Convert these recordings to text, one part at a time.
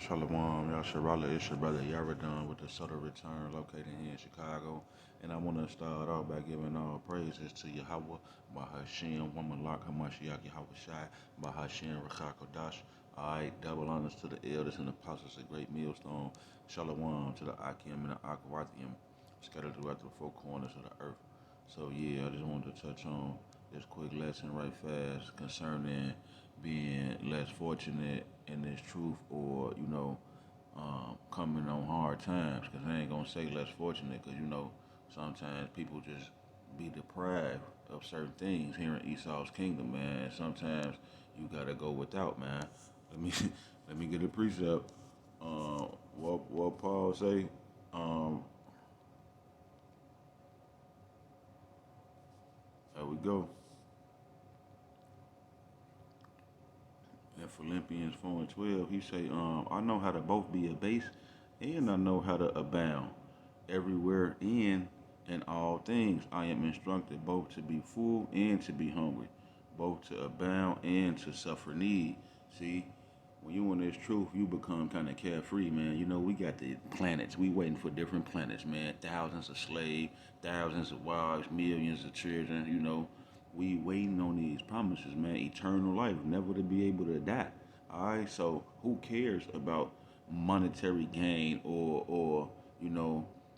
Shalom, Yasharala, it's your brother Yaradon with the Subtle Return located here in Chicago. And I want to start off by giving all praises to Yahweh, Bahashem, Wamalak, Hamashiach, Yahweh Shai, Bahashem, Rachakodash. Alright, double honors to the elders and apostles, a great millstone. Shalom to the Akim and the Akwarathium, scattered throughout the four corners of the earth. So yeah, I just wanted to touch on this quick lesson right fast concerning being less fortunate in this truth or, coming on hard times. Because I ain't going to say less fortunate because, sometimes people just be deprived of certain things here in Esau's kingdom, man. Sometimes you got to go without, man. Let me let me get a precept. What Paul say? There we go. In Philippians 4 and 12, he say, I know how to both be abased and I know how to abound. Everywhere in all things I am instructed both to be full and to be hungry, both to abound and to suffer need. See, when you in this truth, you become kind of carefree, man. We got the planets. We waiting for different planets, man. Thousands of slaves, thousands of wives, millions of children, we waiting on these promises, man. Eternal life, never to be able to die. All right, so who cares about monetary gain or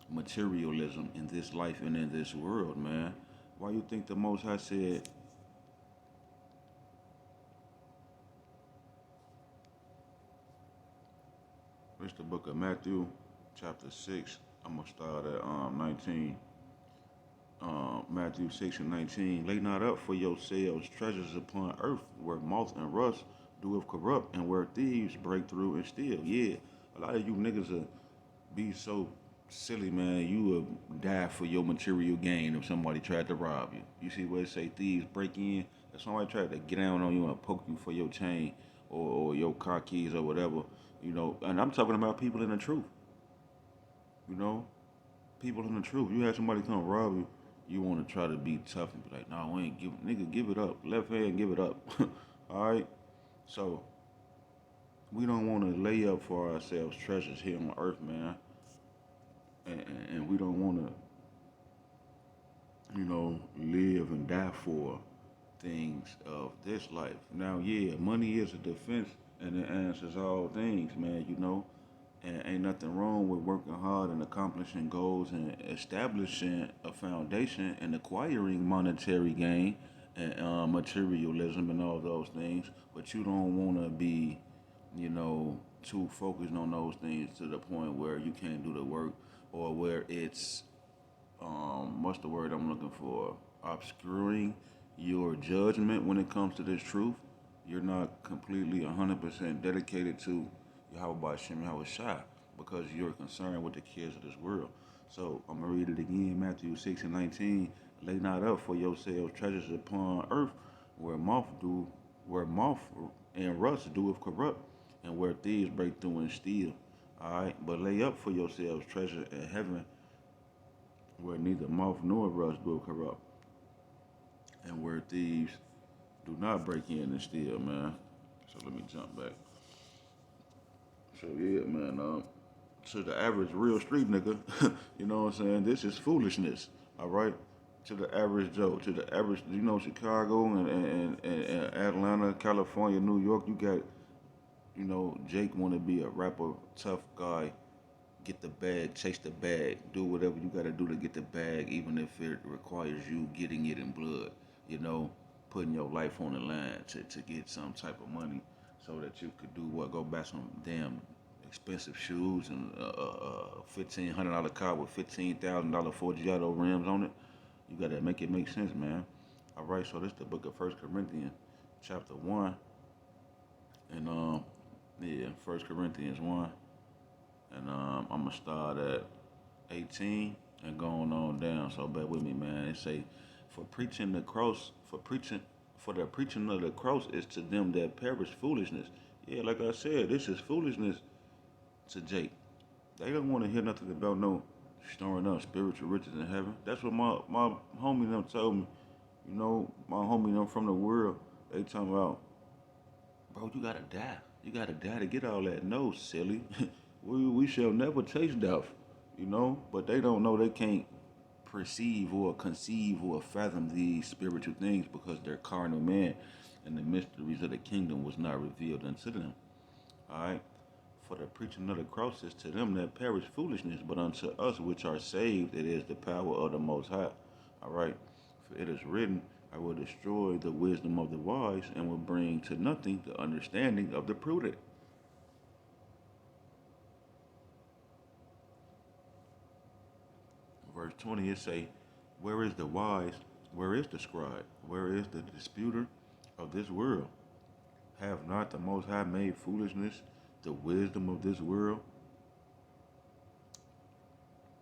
materialism in this life and in this world, man? Why you think the Most High said? It's the book of Matthew, chapter 6. I'm gonna start at 19. Matthew 6 and 19. Lay not up for yourselves treasures upon earth, where moth and rust doeth corrupt, and where thieves break through and steal. Yeah, a lot of you niggas will be so silly, man. You would die for your material gain if somebody tried to rob you. You see where it say thieves break in? If somebody tried to get down on you and poke you for your chain or your car keys or whatever, and I'm talking about people in the truth, you know, people in the truth. You had somebody come rob you, you want to try to be tough and be like, nah, we ain't give it up. Left hand, give it up. All right? So, we don't want to lay up for ourselves treasures here on earth, man. And we don't want to, live and die for things of this life. Now, yeah, money is a defense and it answers all things, man, And ain't nothing wrong with working hard and accomplishing goals and establishing a foundation and acquiring monetary gain and materialism and all those things. But you don't want to be, too focused on those things to the point where you can't do the work or where it's, what's the word I'm looking for? Obscuring your judgment when it comes to this truth. You're not completely 100% dedicated to Yahweh Shem Yahweh Shai because you're concerned with the cares of this world. So I'm gonna read it again, Matthew 6 and 19. Lay not up for yourselves treasures upon earth, where moth and rust doeth corrupt, and where thieves break through and steal. Alright, but lay up for yourselves treasure in heaven, where neither moth nor rust doeth corrupt, and where thieves do not break in and steal, man. So let me jump back. So yeah, man. To the average real street nigga, you know what I'm saying? This is foolishness, all right? To the average Joe, to the average, Chicago and Atlanta, California, New York, you got, Jake want to be a rapper, tough guy, get the bag, chase the bag, do whatever you got to do to get the bag, even if it requires you getting it in blood, putting your life on the line to get some type of money so that you could do what? Go buy some damn expensive shoes and a $1,500 car with $15,000 Forgiato rims on it. You gotta make it make sense, man. All right, so this is the book of First Corinthians, chapter 1, and First Corinthians 1, and I'm gonna start at 18 and going on down. So bear with me, man. It say, for the preaching of the cross is to them that perish foolishness. Yeah, like I said, this is foolishness to Jake. They don't want to hear nothing about no storing up spiritual riches in heaven. That's what my homie them told me. My homie them from the world, they talking about, bro, you gotta die. You gotta die to get all that. No, silly. We shall never taste death, you know. But they don't know, they can't perceive or conceive or fathom these spiritual things because they're carnal man, and the mysteries of the kingdom was not revealed unto them. All right. For the preaching of the cross is to them that perish foolishness, but unto us which are saved it is the power of the Most High. All right. For it is written, I will destroy the wisdom of the wise and will bring to nothing the understanding of the prudent. Verse 20 it say, where is the wise? Where is the scribe? Where is the disputer of this world? Have not the Most High made foolishness the wisdom of this world?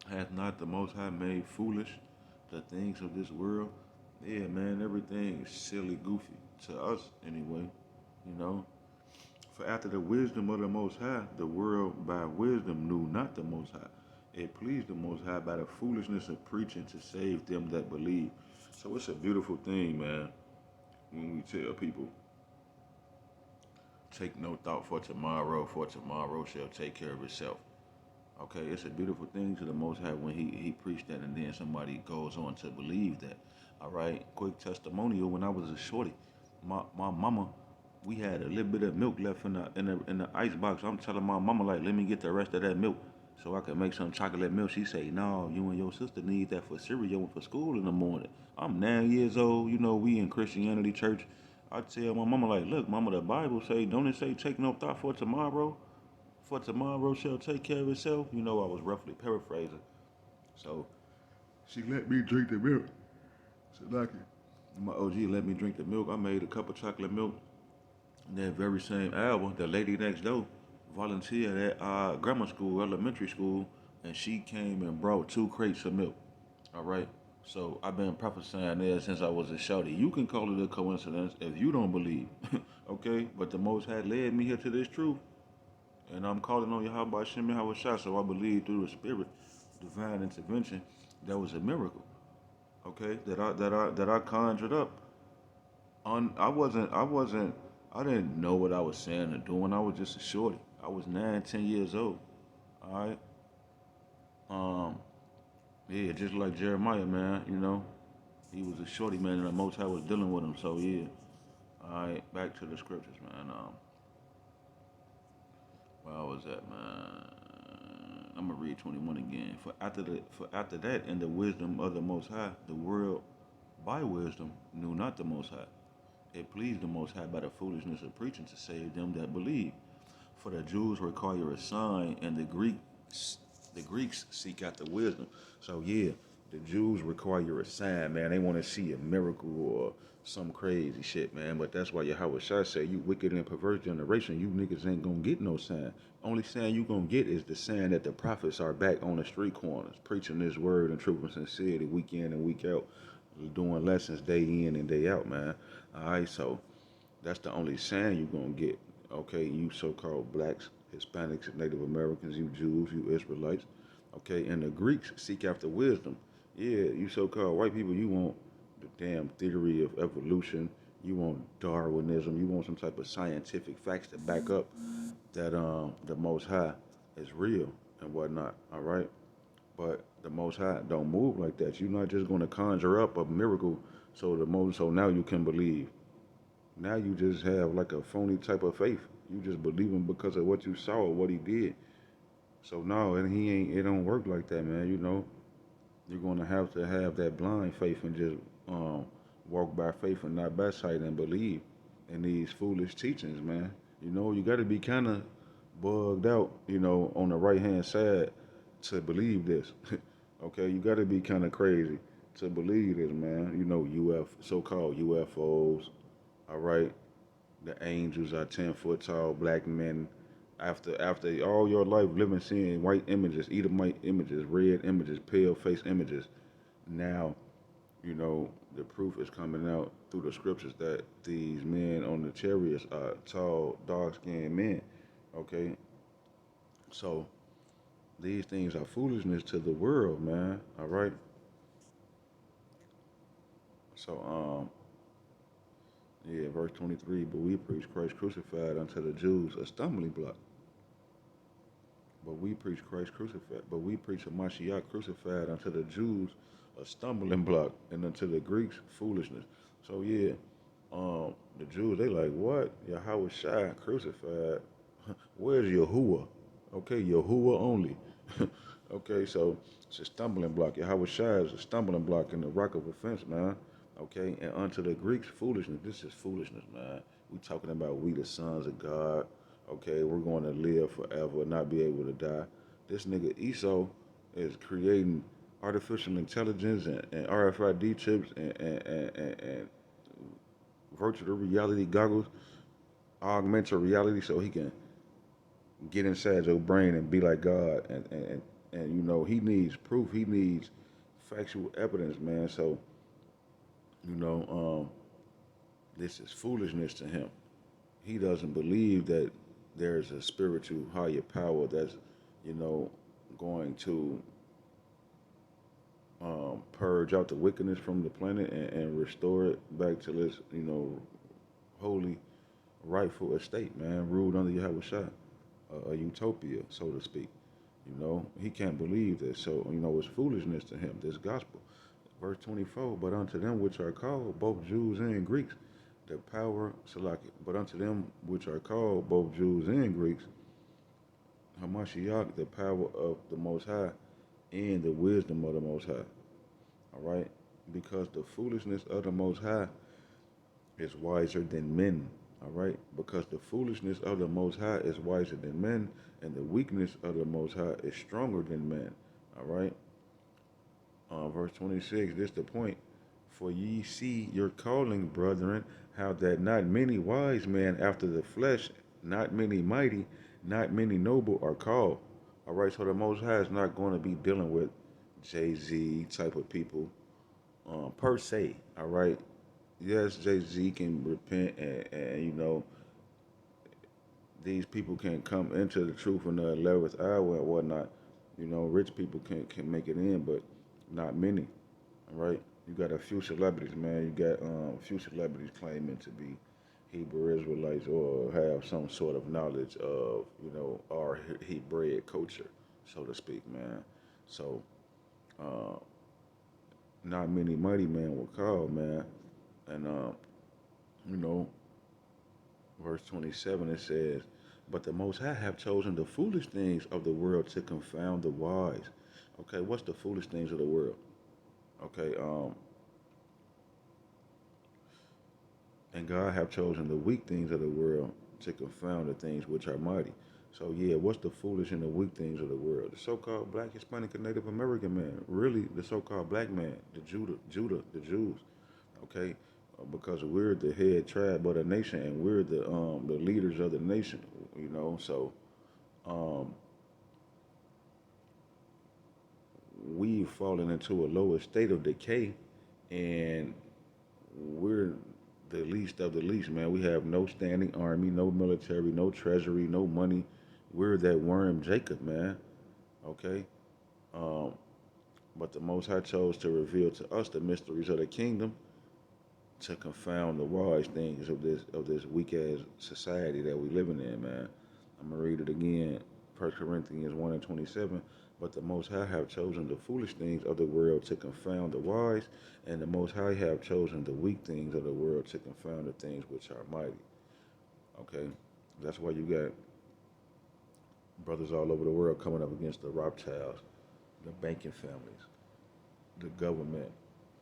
Hath not the Most High made foolish the things of this world? Yeah, man, everything is silly, goofy to us anyway. You know, for after the wisdom of the Most High, the world by wisdom knew not the Most High. It pleased the Most High by the foolishness of preaching to save them that believe. So it's a beautiful thing, man, when we tell people, take no thought for tomorrow shall take care of itself. Okay, it's a beautiful thing to the Most High when he preached that, and then somebody goes on to believe that. All right, quick testimonial. When I was a shorty, my mama, we had a little bit of milk left in the ice box. I'm telling my mama like, let me get the rest of that milk so I can make some chocolate milk. She say, no, you and your sister need that for cereal and for school in the morning. I'm 9 years old. You know, we in Christianity church. I tell my mama like, look, mama, the Bible say, don't it say take no thought for tomorrow? For tomorrow shall take care of itself. You know, I was roughly paraphrasing. So she let me drink the milk. So like my OG let me drink the milk. I made a cup of chocolate milk. And that very same hour, the lady next door volunteered at grammar school, elementary school, and she came and brought 2 crates of milk. All right. So I've been prophesying there since I was a shorty. You can call it a coincidence if you don't believe. Okay? But the Most High led me here to this truth. And I'm calling on Yahweh Shem Yahweh Shah, so I believe through the Spirit, divine intervention, that was a miracle. Okay, that I conjured up. I didn't know what I was saying or doing. I was just a shorty. I was 9, 10 years old. All right. Um, yeah, just like Jeremiah, man. You know, he was a shorty man, and the Most High was dealing with him. So yeah. All right, back to the scriptures, man. Where was that, man? I'm gonna read 21 again. For after that, in the wisdom of the Most High, the world by wisdom knew not the Most High. It pleased the Most High by the foolishness of preaching to save them that believe. For the Jews require a sign, and the Greeks seek after wisdom. So yeah, the Jews require a sign, man. They want to see a miracle or some crazy shit, man. But that's why Yahweh Shai say, you wicked and perverse generation, you niggas ain't gonna get no sign. Only sign you gonna get is the sign that the prophets are back on the street corners, preaching this word in truth and sincerity, week in and week out, doing lessons day in and day out, man. All right, so that's the only sign you gonna get. Okay, you so-called blacks, Hispanics, Native Americans, you Jews, you Israelites. Okay, and the Greeks seek after wisdom. Yeah, you so-called white people, you want the damn theory of evolution. You want Darwinism. You want some type of scientific facts to back up that the Most High is real and whatnot. All right, but the Most High don't move like that. You're not just gonna conjure up a miracle so now you can believe. Now you just have like a phony type of faith. You just believe him because of what you saw or what he did. So no, and he ain't. It don't work like that, man. You know, you're gonna have to have that blind faith and just um, walk by faith and not by sight and believe in these foolish teachings, man. You know, you got to be kind of bugged out, you know, on the right hand side to believe this. Okay, you got to be kind of crazy to believe this, man. You know, so-called UFOs. All right, the angels are 10 foot tall black men. After all your life living seeing white images, Edomite images, red images, pale face images, now you know the proof is coming out through the scriptures that these men on the chariots are tall, dark-skinned men. Okay, so these things are foolishness to the world, man. All right, so Yeah, verse 23. But we preach Christ crucified unto the Jews a stumbling block. But we preach Christ crucified. But we preach a Mashiach crucified unto the Jews a stumbling block, and unto the Greeks foolishness. So yeah, the Jews they like what? Yahweh Shai crucified. Where's Yahuwah? Okay, Yahuwah only. Okay, so it's a stumbling block. Yahweh Shai is a stumbling block in the rock of offense, man. Okay, and unto the Greeks foolishness. This is foolishness, man. We talking about we the sons of God. Okay, we're going to live forever, not be able to die. This nigga Esau is creating artificial intelligence and RFID chips and virtual reality goggles, augmented reality, so he can get inside your brain and be like God. And you know, he needs proof. He needs factual evidence, man. So, you know, this is foolishness to him. He doesn't believe that there's a spiritual higher power that's, you know, going to purge out the wickedness from the planet and restore it back to its, you know, holy, rightful estate, man, ruled under Yahweh Shai, a utopia, so to speak. You know, he can't believe this. So, you know, it's foolishness to him, this gospel. Verse 24, but unto them which are called, both Jews and Greeks, the power, Salaki, but unto them which are called, both Jews and Greeks, Hamashiach, the power of the Most High and the wisdom of the Most High. All right? Because the foolishness of the Most High is wiser than men. All right? Because the foolishness of the Most High is wiser than men, and the weakness of the Most High is stronger than men. All right? Verse 26, this the point. For ye see your calling, brethren, how that not many wise men after the flesh, not many mighty, not many noble are called. All right, so the Most High is not going to be dealing with Jay-Z type of people per se. All right, yes, Jay-Z can repent and you know, these people can come into the truth in the 11th hour and whatnot. You know, rich people can make it in, but not many. All right, you got a few celebrities, man. You got a few celebrities claiming to be Hebrew Israelites or have some sort of knowledge of, you know, our Hebraic culture, so to speak, man. So, uh, not many mighty men were called, man. And, you know, verse 27, it says, but the Most High have chosen the foolish things of the world to confound the wise. Okay, what's the foolish things of the world? Okay, and God have chosen the weak things of the world to confound the things which are mighty. So yeah, what's the foolish and the weak things of the world? The so-called black, Hispanic, and Native American man. Really, the so-called black man, the Jews. Okay, because we're the head tribe of the nation and we're the leaders of the nation. You know, so um, we've fallen into a lower state of decay, and we're the least of the least, man. We have no standing army, no military, no treasury, no money. We're that worm Jacob, man. Okay? Um, but the Most High chose to reveal to us the mysteries of the kingdom to confound the wise things of this weak ass society that we living in, man. I'm gonna read it again. 1 Corinthians 1 and 27. But the Most High have chosen the foolish things of the world to confound the wise, and the Most High have chosen the weak things of the world to confound the things which are mighty. Okay, that's why you got brothers all over the world coming up against the Rothschilds, the banking families, the government.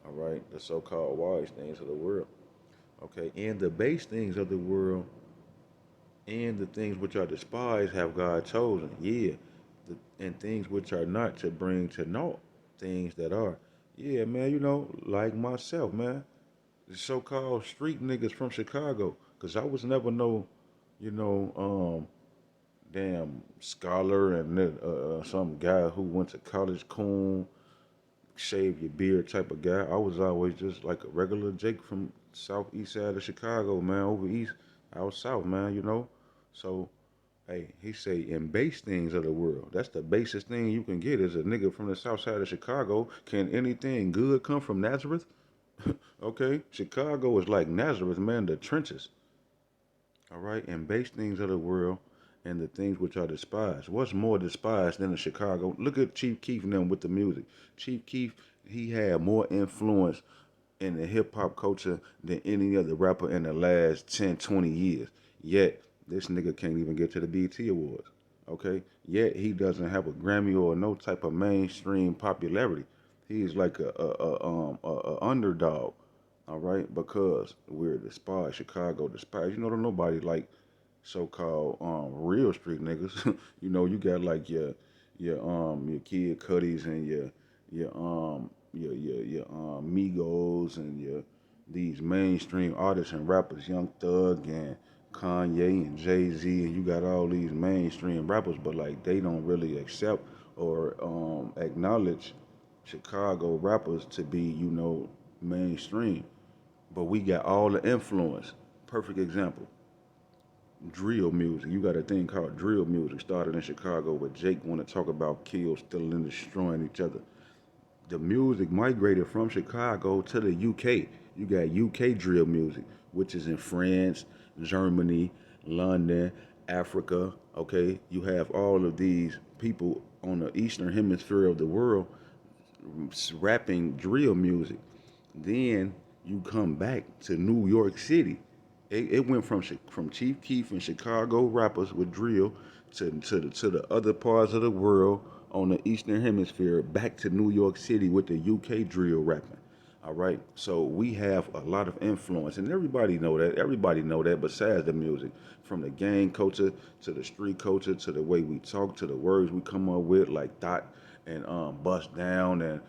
All right, the so-called wise things of the world. Okay, and the base things of the world and the things which are despised have God chosen. Yeah, and things which are not to bring to naught things that are. Yeah, man, you know, like myself, man, the so-called street niggas from Chicago, cause I was never no, you know, damn scholar and some guy who went to college, coon, shave your beard type of guy. I was always just like a regular Jake from southeast side of Chicago, man, over east, out south, man, you know. So, hey, he say in base things of the world. That's the basest thing you can get is a nigga from the south side of Chicago. Can anything good come from Nazareth? Okay, Chicago is like Nazareth, man, the trenches. All right, and base things of the world and the things which are despised. What's more despised than the Chicago? Look at Chief Keef and them with the music. Chief Keef, he had more influence in the hip hop culture than any other rapper in the last 10, 20 years. Yet, this nigga can't even get to the BET Awards. Okay? Yet, he doesn't have a Grammy or no type of mainstream popularity. He's like a underdog. All right? Because we're despised. Chicago despised. You know, don't nobody like so-called real street niggas. You know, you got like your Kid Cuddies and your Migos and your these mainstream artists and rappers, Young Thug and Kanye and Jay Z, and you got all these mainstream rappers, but like they don't really accept or acknowledge Chicago rappers to be, you know, mainstream. But we got all the influence. Perfect example, drill music. You got a thing called drill music. Started in Chicago where Jake want to talk about kills, stealing, and destroying each other. The music migrated from Chicago to the UK. You got UK drill music, which is in France, Germany, London, Africa. Okay, you have all of these people on the eastern hemisphere of the world rapping drill music. Then you come back to New York City. It went from Chief Keef and Chicago rappers with drill to the other parts of the world on the Eastern Hemisphere back to New York City with the UK drill rapping. All right, so we have a lot of influence, and everybody know that. Everybody know that. Besides the music, from the gang culture to the street culture to the way we talk to the words we come up with, like thought and bust down and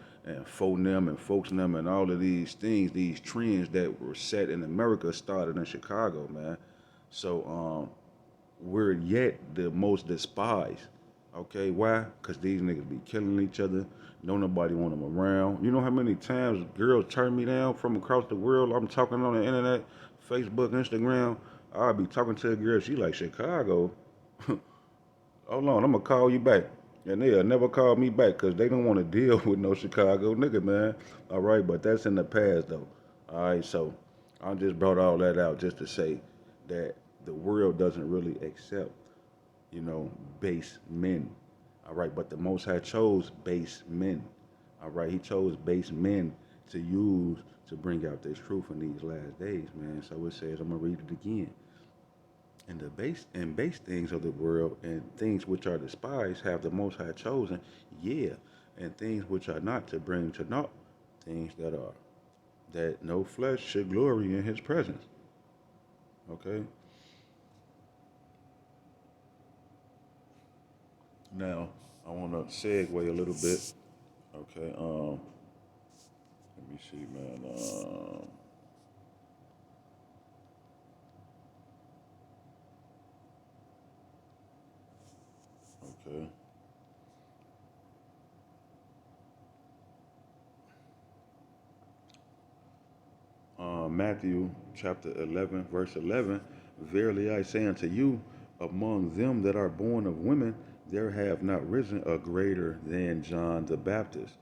phonem and folksnem and all of these things, these trends that were set in America started in Chicago, man. So we're yet the most despised. Okay, why? Because these niggas be killing each other. Don't nobody want them around. You know how many times girls turn me down from across the world? I'm talking on the internet, Facebook, Instagram. I'll be talking to a girl. She like Chicago. Hold on, I'm gonna call you back. And they'll never call me back because they don't want to deal with no Chicago nigga, man. All right, but that's in the past though. All right, so I just brought all that out just to say that the world doesn't really accept, you know, base men. All right, but the Most High chose base men. All right, He chose base men to use to bring out this truth in these last days, man. So it says, I'm gonna read it again. And base things of the world and things which are despised have the Most High chosen, yeah, and things which are not to bring to naught things that are, that no flesh should glory in His presence. Okay. Now I want to segue a little bit. Okay. Let me see, man. Okay. Matthew chapter 11, verse 11. Verily I say unto you, among them that are born of women, there have not risen a greater than John the Baptist.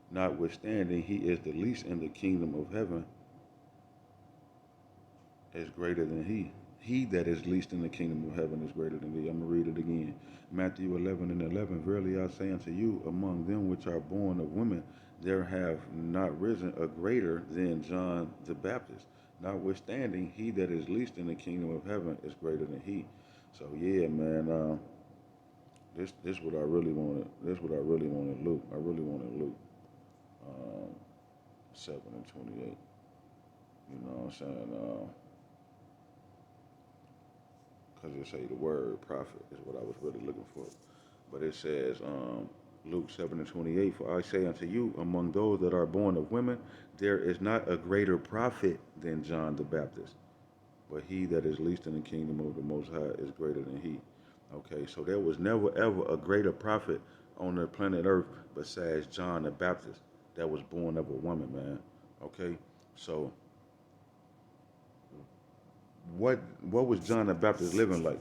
Notwithstanding, he is the least in the kingdom of heaven is greater than he. He that is least in the kingdom of heaven is greater than thee. I'm going to read it again. Matthew 11 and 11. Verily I say unto you, among them which are born of women, there have not risen a greater than John the Baptist. Notwithstanding, he that is least in the kingdom of heaven is greater than he. So yeah, man. This what I really wanted. This what I really wanted, Luke. I really wanted Luke 7:28. You know what I'm saying? Because it say the word prophet is what I was really looking for. But it says, Luke 7:28, for I say unto you, among those that are born of women, there is not a greater prophet than John the Baptist. But he that is least in the kingdom of the Most High is greater than he. Okay, so there was never ever a greater prophet on the planet Earth besides John the Baptist that was born of a woman, man. Okay, so what was John the Baptist living like?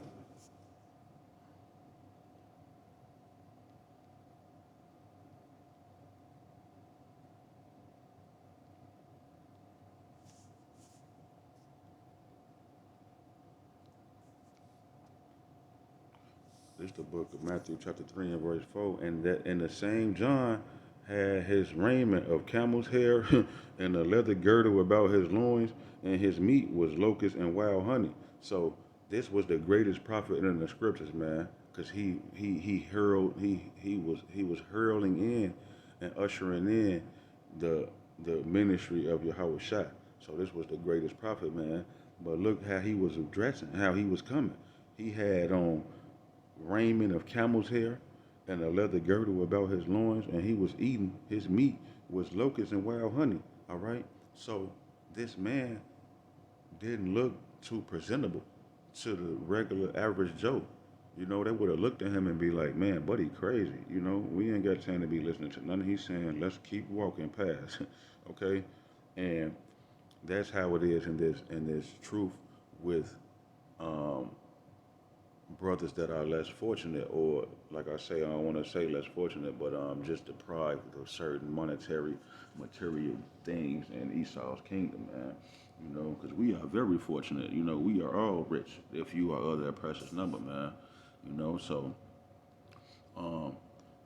This is the book of Matthew, chapter 3 and verse 4. And that in the same John had his raiment of camel's hair and a leather girdle about his loins, and his meat was locusts and wild honey. So this was the greatest prophet in the scriptures, man, because he was hurling in and ushering in the ministry of Yahweh Shai. So this was the greatest prophet, man. But look how he was dressing, how he was coming. He had on raiment of camel's hair and a leather girdle about his loins, and he was eating his meat was locusts and wild honey. All right. So this man didn't look too presentable to the regular average Joe. You know, they would have looked at him and be like, man, buddy, crazy. You know, we ain't got time to be listening to none of he's saying. Let's keep walking past. Okay? And that's how it is in this truth with um, brothers that are less fortunate, or like I say, I don't want to say less fortunate, but just deprived of certain monetary, material things in Esau's kingdom, man. You know, because we are very fortunate. You know, we are all rich if you are of that precious number, man. You know, so um,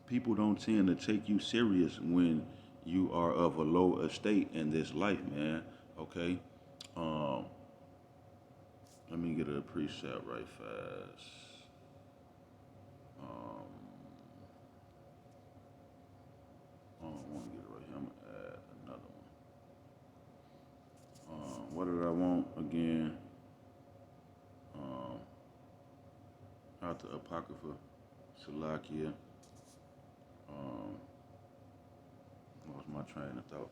people don't tend to take you serious when you are of a low estate in this life, man. Okay. Um, Let me get a preset right fast. Um, I don't want to get it right here. I'm gonna add another one. What did I want again? Um, out the Apocrypha, Salakia. Um, what was my train of thought?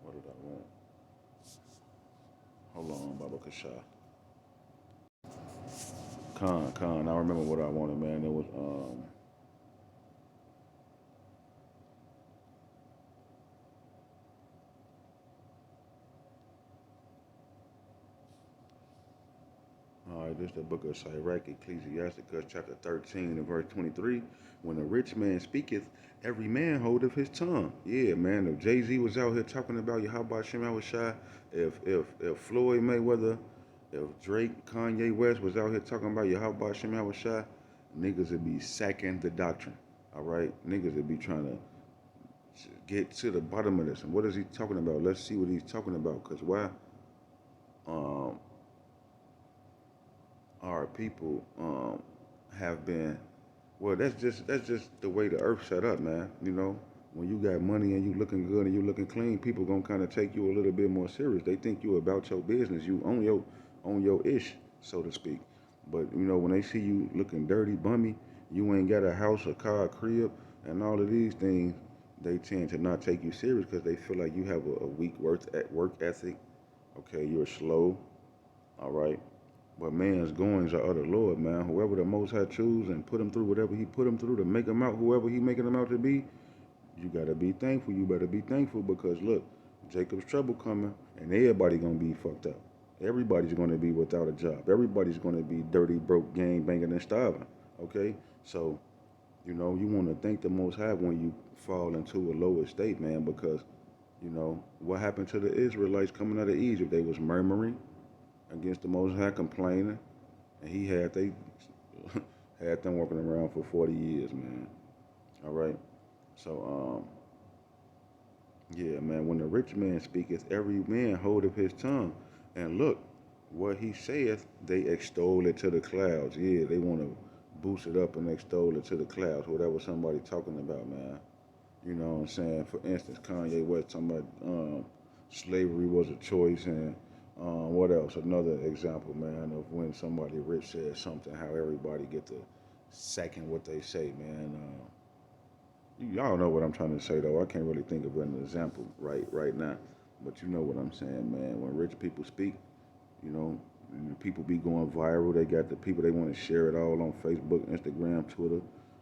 What did I want? Hold on, Baba Kasha. Khan. I remember what I wanted, man. It was all right, this is the book of Sirach, Ecclesiasticus, chapter 13 and verse 23. When a rich man speaketh, every man holdeth his tongue. Yeah, man, if Jay-Z was out here talking about Yahweh Shem Yahushai, if Floyd Mayweather, if Drake, Kanye West was out here talking about Yahweh Shem Yahushai, niggas would be sacking the doctrine, all right? Niggas would be trying to get to the bottom of this. And what is he talking about? Let's see what he's talking about, because why? Um, our people have been, well, that's just the way the earth set up, man. You know, when you got money and you looking good and you looking clean, people gonna kind of take you a little bit more serious. They think you about your business, you on your ish, so to speak. But you know, when they see you looking dirty, bummy, you ain't got a house, a car, a crib, and all of these things, they tend to not take you serious because they feel like you have a weak work ethic. Okay, you're slow. All right. But man's goings are of the Lord, man. Whoever the Most High choose and put him through whatever he put him through to make him out, whoever he making him out to be, you gotta be thankful. You better be thankful because look, Jacob's trouble coming, and everybody gonna be fucked up. Everybody's gonna be without a job. Everybody's gonna be dirty, broke, gang banging, and starving. Okay, so you know you want to thank the Most High when you fall into a lower state, man, because you know what happened to the Israelites coming out of Egypt? They was murmuring against the Most High, complaining, and he had they had them walking around for 40 years, man. All right. So yeah, man. When the rich man speaketh, every man holdeth his tongue, and look, what he saith, they extol it to the clouds. Yeah, they want to boost it up and extol it to the clouds. Whatever somebody talking about, man. You know what I'm saying? For instance, Kanye West talking about slavery was a choice, and what else? Another example, man, of when somebody rich says something, how everybody get to second what they say, man. Y'all know what I'm trying to say, though. I can't really think of an example right now, but you know what I'm saying, man. When rich people speak, you know, people be going viral. They got the people they want to share it all on Facebook, Instagram, Twitter.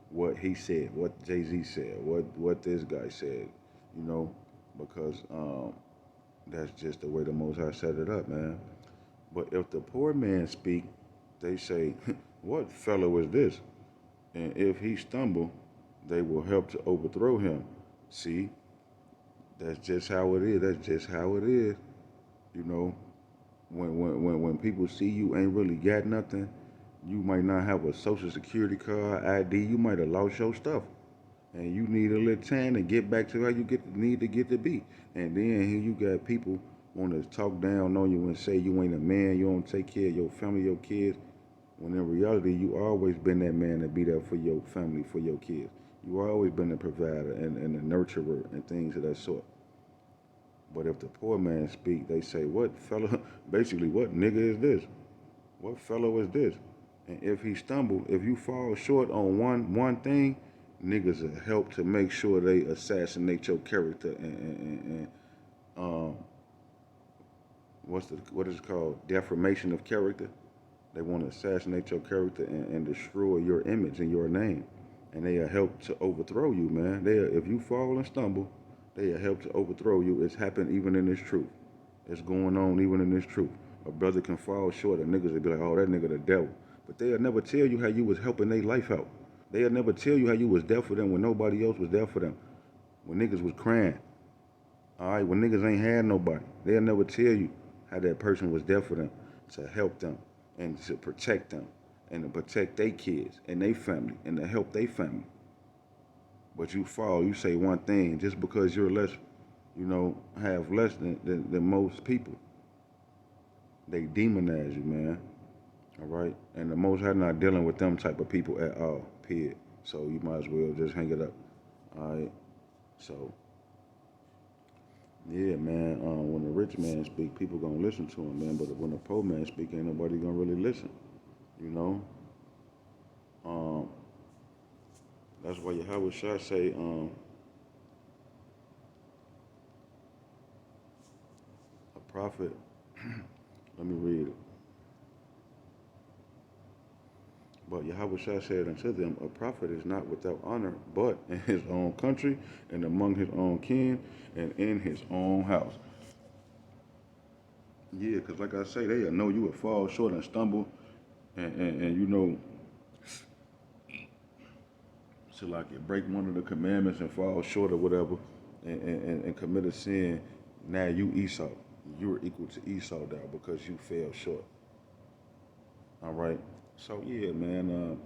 What he said, what Jay-Z said, what this guy said, you know, because that's just the way the Most High set it up, man. But if the poor man speak, they say, what fellow is this? And if he stumble, they will help to overthrow him. See, that's just how it is. That's just how it is. You know, when people see you ain't really got nothing, you might not have a social security card, ID, you might have lost your stuff. And you need a little time to get back to how you need to get to be. And then here you got people want to talk down on you and say you ain't a man, you don't take care of your family, your kids. When in reality, you always been that man to be there for your family, for your kids. You always been the provider and the nurturer and things of that sort. But if the poor man speak, they say, "What fellow?" Basically, what nigga is this? What fellow is this? And if he stumble, if you fall short on one thing, niggas will help to make sure they assassinate your character and um, what is it called? Defamation of character. They want to assassinate your character and destroy your image and your name. And they'll help to overthrow you, man. If you fall and stumble, they'll help to overthrow you. It's happened even in this truth. It's going on even in this truth. A brother can fall short, and niggas will be like, oh, that nigga the devil. But they'll never tell you how you was helping their life out. They'll never tell you how you was there for them when nobody else was there for them. When niggas was crying. All right, when niggas ain't had nobody. They'll never tell you how that person was there for them to help them and to protect them and to protect their kids and their family and to help their family. But you fall, you say one thing just because you're less, have less than most people. They demonize you, man. All right? And the Most High not dealing with them type of people at all, period. So you might as well just hang it up. All right? So, yeah, man, when the rich man speak, people gonna listen to him, man. But when the poor man speak, ain't nobody gonna really listen, you know? Um, that's why Yahweh Shah say, a prophet, let me read it. But Yahweh Shah said unto them, a prophet is not without honor, but in his own country, and among his own kin, and in his own house. Yeah, because like I say, they know you would fall short and stumble, and to like you break one of the commandments and fall short or whatever, and commit a sin. Now you Esau. You're equal to Esau now because you fell short. All right. So yeah, man.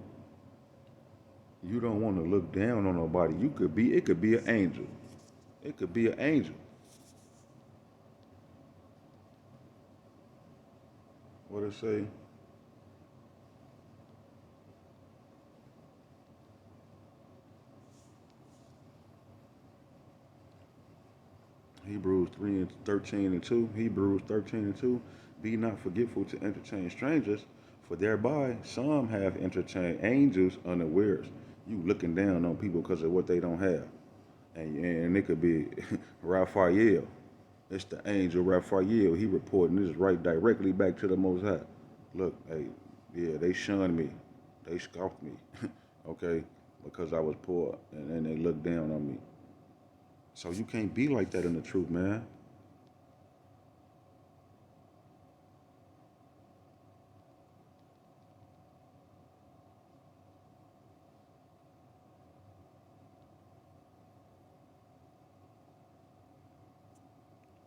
You don't want to look down on nobody. You could be. It could be an angel. It could be an angel. What it say? Hebrews 3 and 13 and 2. Hebrews 13 and 2. Be not forgetful to entertain strangers, for thereby some have entertained angels unawares. You looking down on people because of what they don't have. And it could be Raphael. It's the angel Raphael. He reporting this right directly back to the Most High. Look, hey, yeah, they shunned me. They scoffed me, okay, because I was poor, and they looked down on me. So you can't be like that in the truth, man.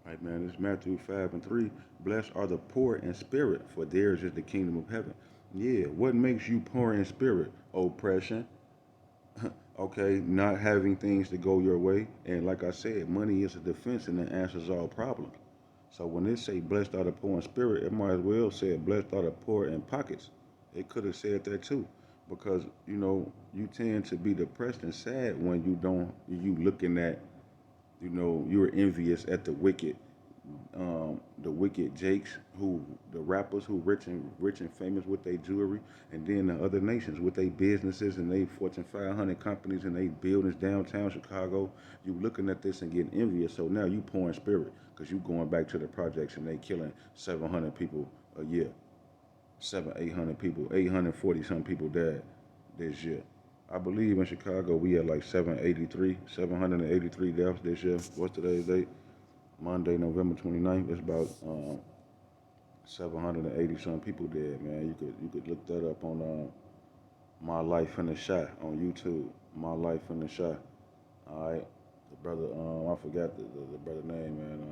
Right, man, it's Matthew 5 and 3. Blessed are the poor in spirit, for theirs is the kingdom of heaven. Yeah, what makes you poor in spirit? Oppression, okay, not having things to go your way. And like I said, money is a defense and it answers all problems. So when it say blessed are the poor in spirit, it might as well say blessed are the poor in pockets. It could have said that too. Because, you tend to be depressed and sad when you looking at, you're envious at the wicked Jakes, who the rappers who rich and famous with their jewelry, and then the other nations with their businesses and they Fortune 500 companies and they buildings downtown Chicago. You looking at this and getting envious. So now you pouring spirit because you going back to the projects and they killing 700 people a year, 800 people, 840 some people died this year. I believe in Chicago we had like 783 deaths this year. What's today's date? Monday, November 29th. It's about 780 some people dead, man. You could look that up on My Life in the Shot on YouTube. My Life in the Shot. All right. The brother, I forgot the brother name, man.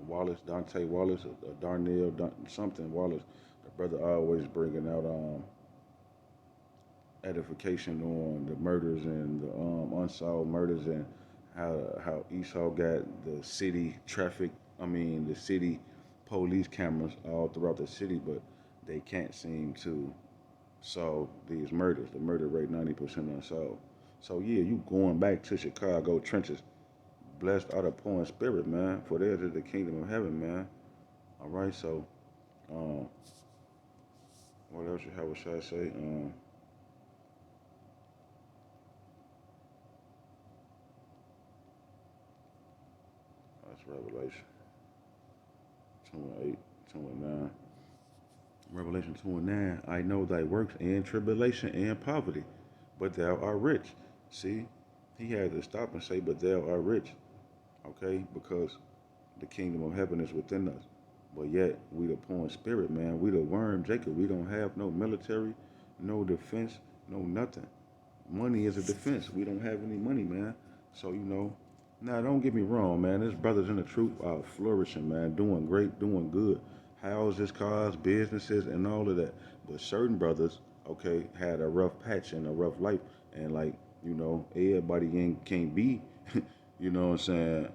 Wallace, Dante Wallace, Darnell, something Wallace. The brother always bringing out edification on the murders and the unsolved murders and how Esau got the city traffic. I mean, the city police cameras all throughout the city, but they can't seem to solve these murders. The murder rate 90% unsolved. So yeah, you going back to Chicago trenches. Blessed are the poor in spirit, man, for theirs is the kingdom of heaven, man. All right, so um, what else? How should I say? That's Revelation 2 and 8, 2 and 9. Revelation 2 and 9. I know thy works and tribulation and poverty, but thou art rich. See, he had to stop and say, but thou art rich, okay? Because the kingdom of heaven is within us. But yet, we the poor in spirit, man. We the worm, Jacob. We don't have no military, no defense, no nothing. Money is a defense. We don't have any money, man. So, now don't get me wrong, man. There's brothers in the truth are flourishing, man. Doing great, doing good. Houses, cars, businesses, and all of that. But certain brothers, okay, had a rough patch and a rough life. And, like, everybody can't be, what I'm saying,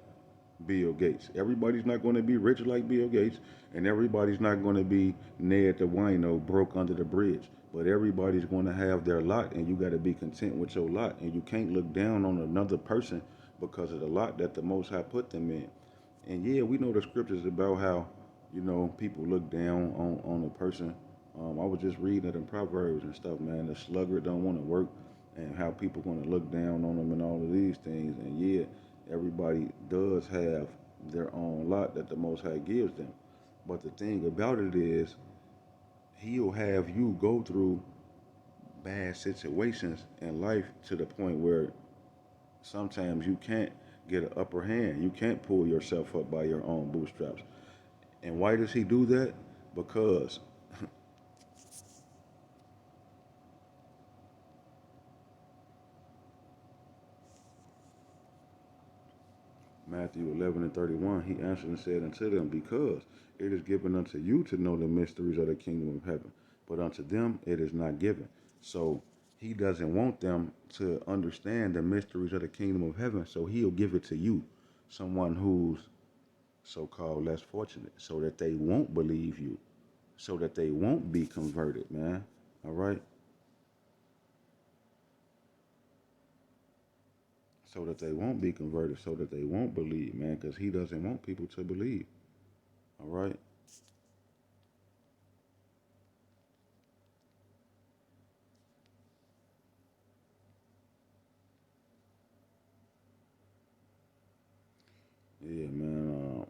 Bill Gates. Everybody's not going to be rich like Bill Gates, and everybody's not going to be Ned the wino broke under the bridge. But everybody's going to have their lot, and you got to be content with your lot. And you can't look down on another person because of the lot that the Most High put them in. And yeah, we know the scriptures about how, people look down on a person. I was just reading it in Proverbs and stuff, man. The sluggard don't want to work, and how people going to look down on them and all of these things. And yeah, everybody does have their own lot that the Most High gives them. But the thing about it is, He'll have you go through bad situations in life to the point where sometimes you can't get an upper hand. You can't pull yourself up by your own bootstraps. And why does He do that? Because Matthew 11 and 31, He answered and said unto them, because it is given unto you to know the mysteries of the kingdom of heaven, but unto them it is not given. So He doesn't want them to understand the mysteries of the kingdom of heaven, so He'll give it to you, someone who's so-called less fortunate, so that they won't believe you, so that they won't be converted, man. All right? So that they won't be converted, so that they won't believe, man, because He doesn't want people to believe. All right? Yeah, man.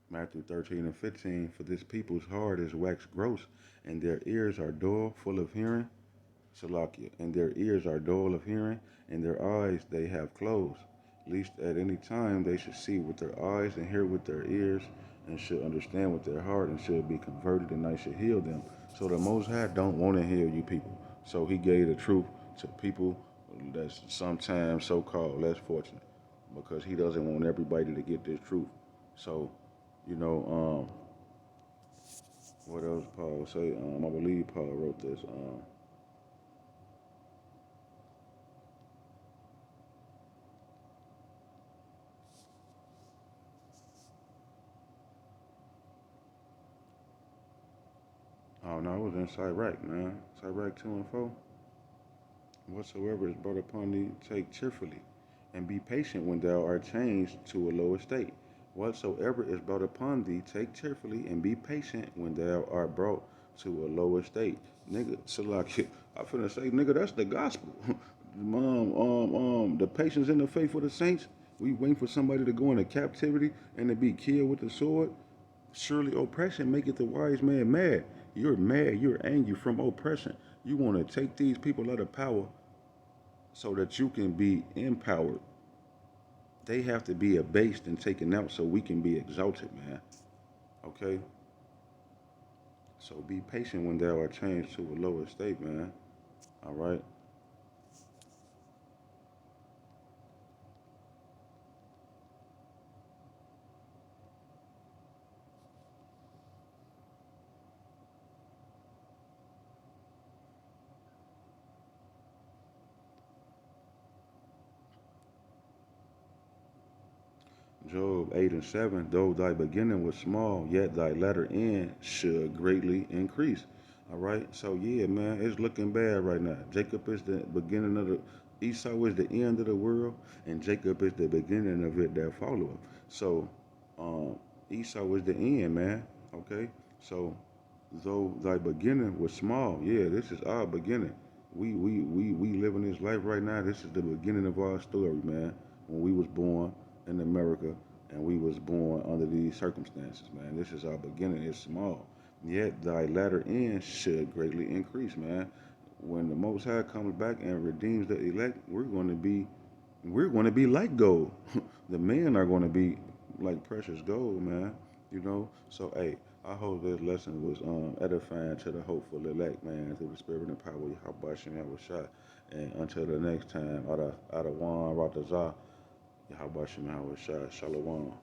Matthew 13 and 15, for this people's heart is waxed gross, and their ears are dull, full of hearing. Salakia, and their ears are dull of hearing, and their eyes they have closed, lest at any time they should see with their eyes and hear with their ears, and should understand with their heart, and should be converted, and I should heal them. So the Most High don't want to heal you people. So He gave the truth to people that's sometimes so-called less fortunate, because He doesn't want everybody to get this truth. So, you know, what else Paul say? I believe Paul wrote this. Oh no, it was in Sirach, man. Sirach 2 and 4. Whatsoever is brought upon thee, take cheerfully, and be patient when thou art changed to a low estate. Whatsoever is brought upon thee, take cheerfully, and be patient when thou art brought to a low estate. Nigga, so like, I finna say, nigga, that's the gospel. The patience and the faith of the saints. We waiting for somebody to go into captivity and to be killed with the sword. Surely oppression maketh the wise man mad. You're mad, you're angry from oppression. You want to take these people out of power so that you can be empowered. They have to be abased and taken out so we can be exalted, man. Okay? So be patient when thou art changed to a lower state, man. All right? Job 8 and 7, though thy beginning was small, yet thy latter end should greatly increase. All right, so yeah, man, it's looking bad right now. Jacob is the beginning of the, Esau is the end of the world, and Jacob is the beginning of it that follow. So, um, Esau is the end, man. Okay, so though thy beginning was small, yeah, this is our beginning. We living this life right now. This is the beginning of our story, man. When we was born in America and we was born under these circumstances, man. This is our beginning. It's small. Yet thy latter end should greatly increase, man. When the Most High comes back and redeems the elect, we're going to be like gold. The men are going to be like precious gold, man. So hey, I hope this lesson was edifying to the hopeful elect, man, through the spirit and power of Yahweh Shem Shot. And until the next time, out of Juan Ratazah, Yahweh Shem Shot, Shalom.